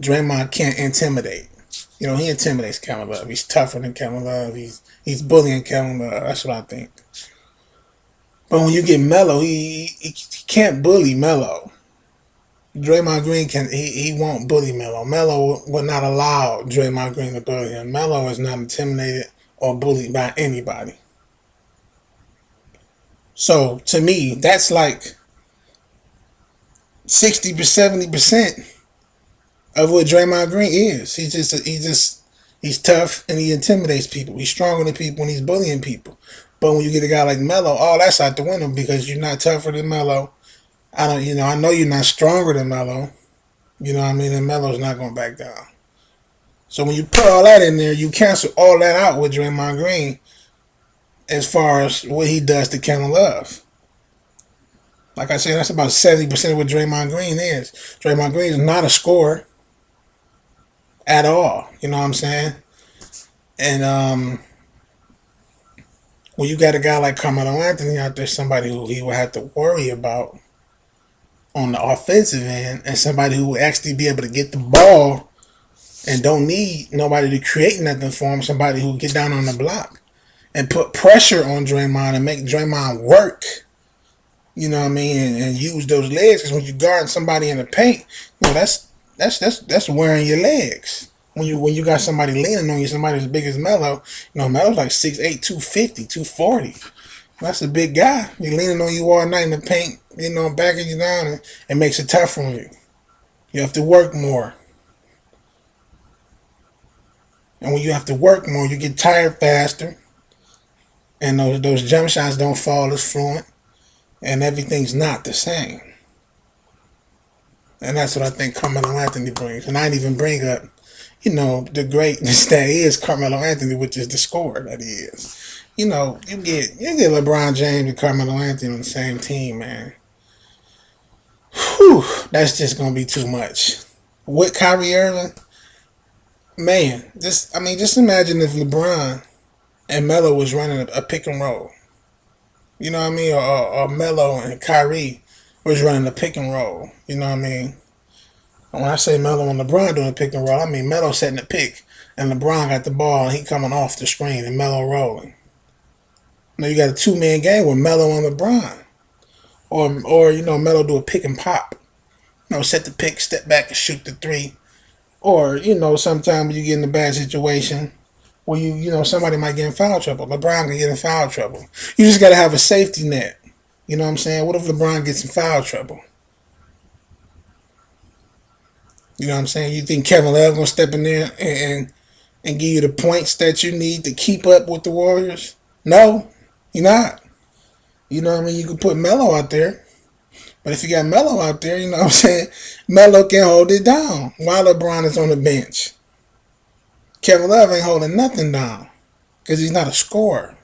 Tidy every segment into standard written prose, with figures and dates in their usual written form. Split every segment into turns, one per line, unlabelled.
Draymond can't intimidate. You know, he intimidates Kevin Love. He's tougher than Kevin Love. He's bullying Kevin Love. That's what I think. But when you get Melo, he can't bully Melo. Draymond Green he won't bully Melo. Melo will not allow Draymond Green to bully him. Melo is not intimidated or bullied by anybody. So to me, that's like 60 to 70% of what Draymond Green is. He's tough and he intimidates people. He's stronger than people and he's bullying people. But when you get a guy like Melo, oh, that's out the window because you're not tougher than Melo. I know you're not stronger than Melo. You know what I mean? And Melo's not going to back down. So when you put all that in there, you cancel all that out with Draymond Green as far as what he does to Kevin Love. Like I said, that's about 70% of what Draymond Green is. Draymond Green is not a scorer at all. You know what I'm saying? And when you got a guy like Carmelo Anthony out there, somebody who he will have to worry about on the offensive end, and somebody who will actually be able to get the ball and don't need nobody to create nothing for him, somebody who will get down on the block and put pressure on Draymond and make Draymond work. You know what I mean? And use those legs, because when you guard somebody in the paint, you know that's wearing your legs. When you got somebody leaning on you, somebody as big as Melo, Melo's like 6'8", 250, 240. That's a big guy. He's leaning on you all night in the paint, backing you down, and it makes it tough on you. You have to work more. And when you have to work more, you get tired faster. And those jump shots don't fall as fluent. And everything's not the same. And that's what I think Carmelo Anthony brings. And I didn't even bring up, the greatness that is Carmelo Anthony, which is the scorer that he is. You get LeBron James and Carmelo Anthony on the same team, man. Whew, that's just gonna be too much. With Kyrie Irving, man, just imagine if LeBron and Melo was running a pick and roll. You know what I mean? Or Melo and Kyrie was running a pick and roll. You know what I mean? And when I say Melo and LeBron doing a pick and roll, I mean Melo setting the pick and LeBron got the ball and he coming off the screen and Melo rolling. Now you got a 2-man game with Melo and LeBron. Or Melo do a pick and pop. Set the pick, step back and shoot the three. Or, sometimes you get in a bad situation where somebody might get in foul trouble. LeBron can get in foul trouble. You just gotta have a safety net. You know what I'm saying? What if LeBron gets in foul trouble? You know what I'm saying? You think Kevin Love gonna step in there and give you the points that you need to keep up with the Warriors? No, you're not. You know what I mean? You can put Melo out there. But if you got Melo out there, you know what I'm saying? Melo can hold it down while LeBron is on the bench. Kevin Love ain't holding nothing down because he's not a scorer.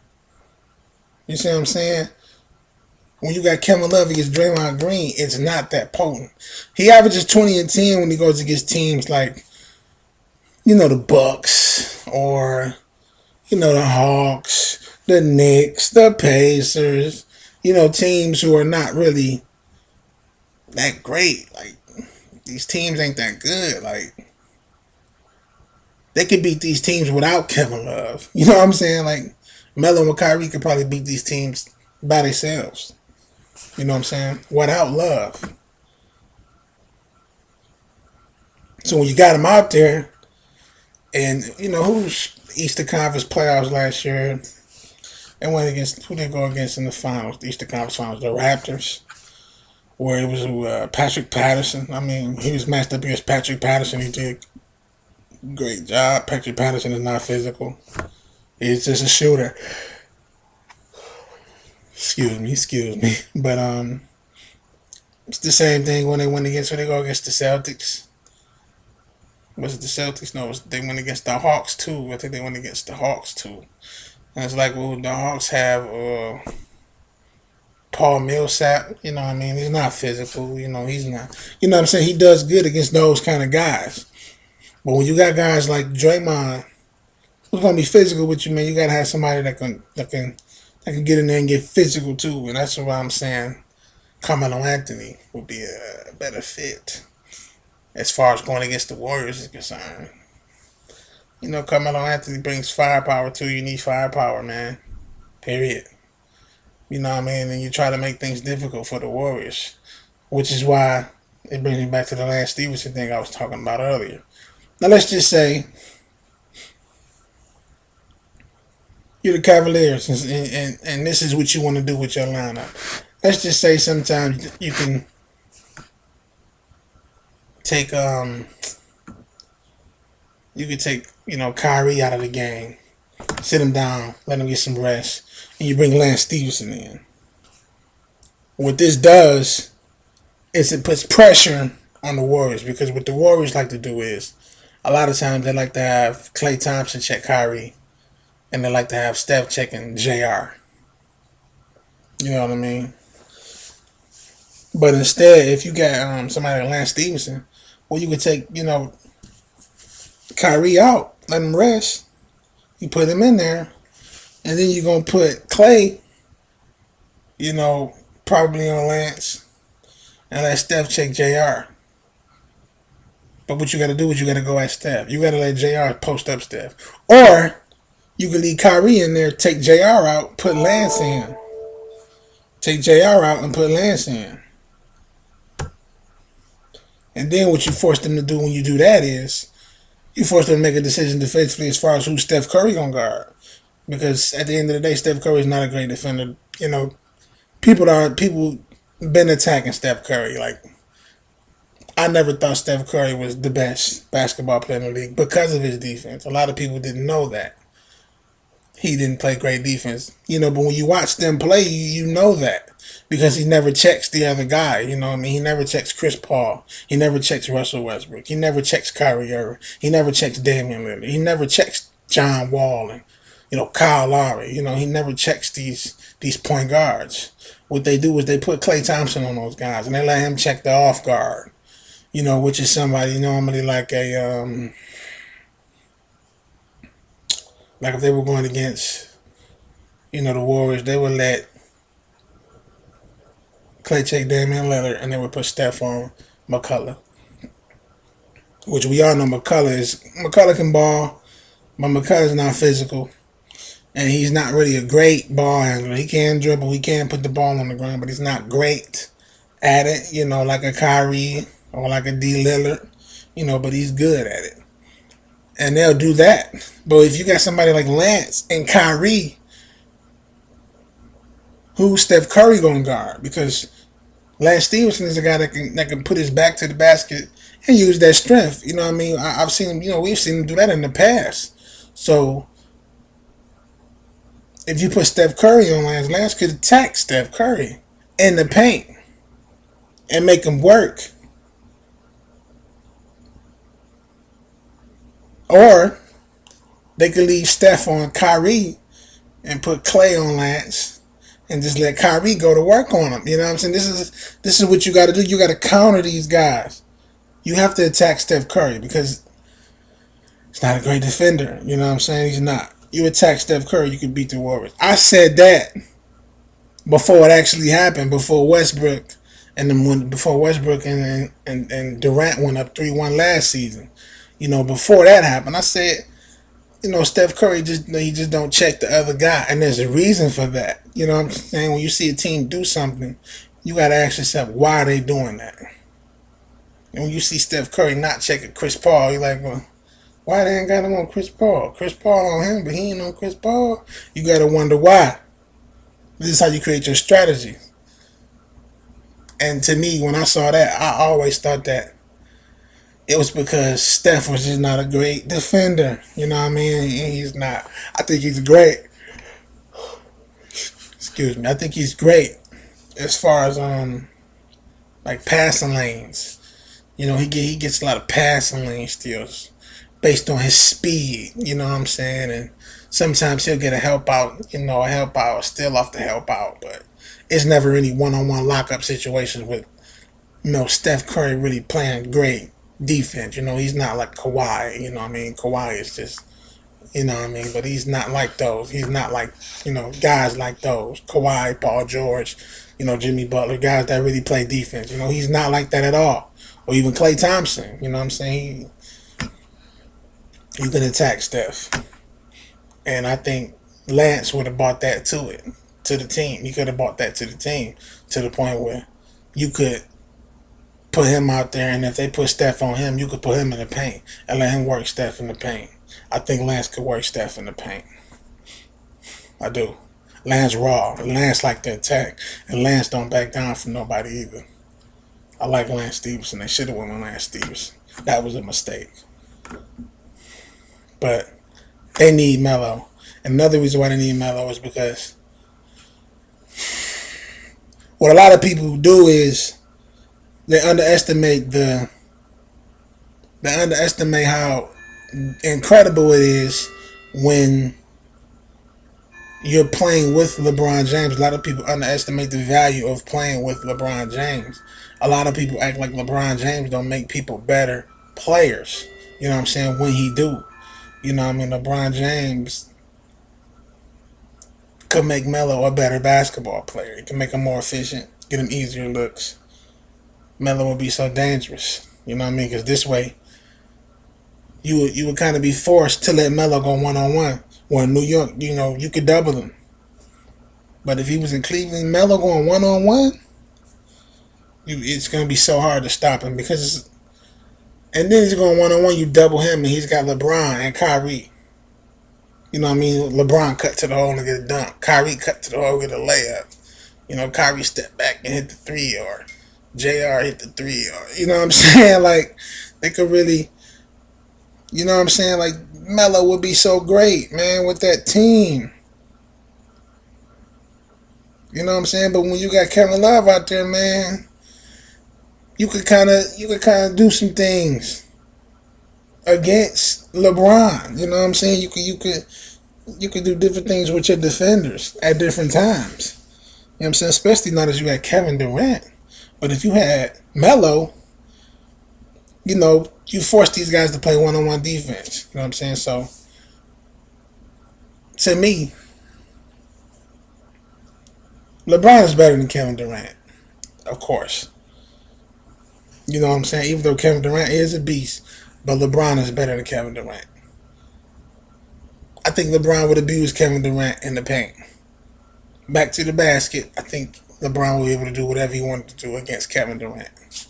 You see what I'm saying? When you got Kevin Love against Draymond Green, it's not that potent. He averages 20 and 10 when he goes against teams like, the Bucks or, the Hawks, the Knicks, the Pacers, teams who are not really that great. Like, these teams ain't that good. Like, they could beat these teams without Kevin Love. You know what I'm saying? Like, Melo and Kyrie could probably beat these teams by themselves. You know what I'm saying? Without Love. So when you got him out there, and, who's Eastern Conference playoffs last year? And who they go against in the finals, the Eastern Conference finals? The Raptors. Where it was Patrick Patterson. I mean, he was matched up against Patrick Patterson. He did a great job. Patrick Patterson is not physical. He's just a shooter. Excuse me. But it's the same thing when they go against the Celtics. Was it the Celtics? No, they went against the Hawks too. I think they went against the Hawks too. And it's like, well, the Hawks have Paul Millsap. You know what I mean? He's not physical. He's not. You know what I'm saying? He does good against those kind of guys. But when you got guys like Draymond, who's gonna be physical with you, man, you gotta have somebody that can get in there and get physical too. And that's what I'm saying. Carmelo Anthony would be a better fit. as far as going against the Warriors is concerned. Carmelo Anthony brings firepower too. You need firepower, man. Period. You know what I mean? And you try to make things difficult for the Warriors, which is why it brings me back to the Lance Stevenson thing I was talking about earlier. Now let's just say you're the Cavaliers, and this is what you want to do with your lineup. Let's just say sometimes you can take Kyrie out of the game, sit him down, let him get some rest, and you bring Lance Stevenson in. What this does is it puts pressure on the Warriors, because what the Warriors like to do is a lot of times they like to have Klay Thompson check Kyrie, and they like to have Steph checking JR. You know what I mean? But instead, if you got somebody like Lance Stevenson, well, you could take Kyrie out, let him rest. You put him in there, and then you're gonna put Klay, probably on Lance, and let Steph check JR. But what you got to do is you got to go at Steph. You got to let JR post up Steph, or you could leave Kyrie in there, take JR out, put Lance in. Take JR out and put Lance in. And then what you force them to do when you do that is you force them to make a decision defensively as far as who Steph Curry gonna guard. Because at the end of the day, Steph Curry is not a great defender. People been attacking Steph Curry. Like, I never thought Steph Curry was the best basketball player in the league because of his defense. A lot of people didn't know that. He didn't play great defense. But when you watch them play, you know that. Because he never checks the other guy. You know what I mean? He never checks Chris Paul. He never checks Russell Westbrook. He never checks Kyrie Irving. He never checks Damian Lillard. He never checks John Wall and, Kyle Lowry. He never checks these point guards. What they do is they put Klay Thompson on those guys, and they let him check the off guard. Which is somebody normally like like if they were going against, the Warriors, they would let Klay check Damian Lillard, and they would put Steph on McCullough. Which we all know McCullough can ball, but McCullough's not physical. And he's not really a great ball handler. He can dribble, he can put the ball on the ground, but he's not great at it, like a Kyrie or like a D Lillard, but he's good at it. And they'll do that. But if you got somebody like Lance and Kyrie, who's Steph Curry gonna guard? Because Lance Stevenson is a guy that can put his back to the basket and use that strength. You know what I mean? I've seen him, we've seen him do that in the past. So if you put Steph Curry on Lance could attack Steph Curry in the paint and make him work. Or they could leave Steph on Kyrie and put Klay on Lance and just let Kyrie go to work on him. You know what I'm saying? This is what you got to do. You got to counter these guys. You have to attack Steph Curry because he's not a great defender. You know what I'm saying? He's not. You attack Steph Curry, you can beat the Warriors. I said that before it actually happened. Before Westbrook and Durant went up 3-1 last season. Before that happened, I said, Steph Curry just don't check the other guy, and there's a reason for that. You know what I'm saying? When you see a team do something, you got to ask yourself, why are they doing that? And when you see Steph Curry not checking Chris Paul, you're like, well, why they ain't got him on Chris Paul? Chris Paul on him, but he ain't on Chris Paul. You got to wonder why. This is how you create your strategy. And to me, when I saw that, I always thought that it was because Steph was just not a great defender. You know what I mean? He's not. I think he's great. Excuse me. I think he's great as far as like passing lanes. He gets a lot of passing lane steals based on his speed. You know what I'm saying? And sometimes he'll get a help out. A help out, still off the help out, but it's never any one-on-one lockup situations with Steph Curry really playing great defense. He's not like Kawhi. You know what I mean? Kawhi is just, but he's not like those. He's not like, guys like those. Kawhi, Paul George, Jimmy Butler, guys that really play defense. He's not like that at all. or even Klay Thompson. You know what I'm saying? You can attack Steph, and I think Lance would have brought that to the team. He could have brought that to the team to the point where you could put him out there, and if they put Steph on him, you could put him in the paint and let him work Steph in the paint. I think Lance could work Steph in the paint. I do. Lance raw. Lance like to attack, and Lance don't back down from nobody either. I like Lance Stevenson. They should have went with Lance Stevenson. That was a mistake. But they need Melo. Another reason why they need Melo is because what a lot of people do is they underestimate how incredible it is when you're playing with LeBron James. A lot of people underestimate the value of playing with LeBron James. A lot of people act like LeBron James don't make people better players. You know what I'm saying? When he do. You know what I mean? LeBron James could make Melo a better basketball player. He can make him more efficient, get him easier looks. Melo would be so dangerous. You know what I mean? Because this way, you would kind of be forced to let Melo go one-on-one. Well, in New York, you could double him. But if he was in Cleveland, Melo going one-on-one, it's going to be so hard to stop him and then he's going one-on-one, you double him, and he's got LeBron and Kyrie. You know what I mean? LeBron cut to the hole and get a dunk. Kyrie cut to the hole and get a layup. Kyrie step back and hit the three, or JR hit the three, or, you know what I'm saying? Like, they could really, you know what I'm saying? Like, Melo would be so great, man, with that team. You know what I'm saying? But when you got Kevin Love out there, man, you could kind of do some things against LeBron. You know what I'm saying? You could do different things with your defenders at different times. You know what I'm saying? Especially not as you had Kevin Durant. But if you had Melo, you force these guys to play one-on-one defense. You know what I'm saying? So, to me, LeBron is better than Kevin Durant, of course. You know what I'm saying? Even though Kevin Durant is a beast, but LeBron is better than Kevin Durant. I think LeBron would abuse Kevin Durant in the paint. Back to the basket, I think LeBron will be able to do whatever he wanted to do against Kevin Durant.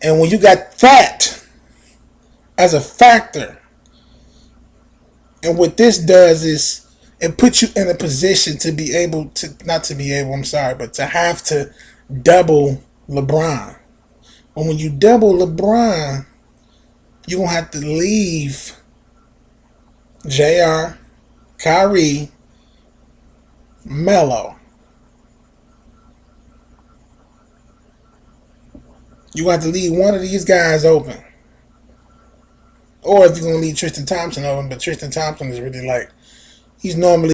And when you got that as a factor, and what this does is it puts you in a position to be able to, not to be able, I'm sorry, but to have to double LeBron. But when you double LeBron, you're going to have to leave JR, Kyrie, Melo. You have to leave one of these guys open. Or if you're going to leave Tristan Thompson open, but Tristan Thompson is really like, he's normally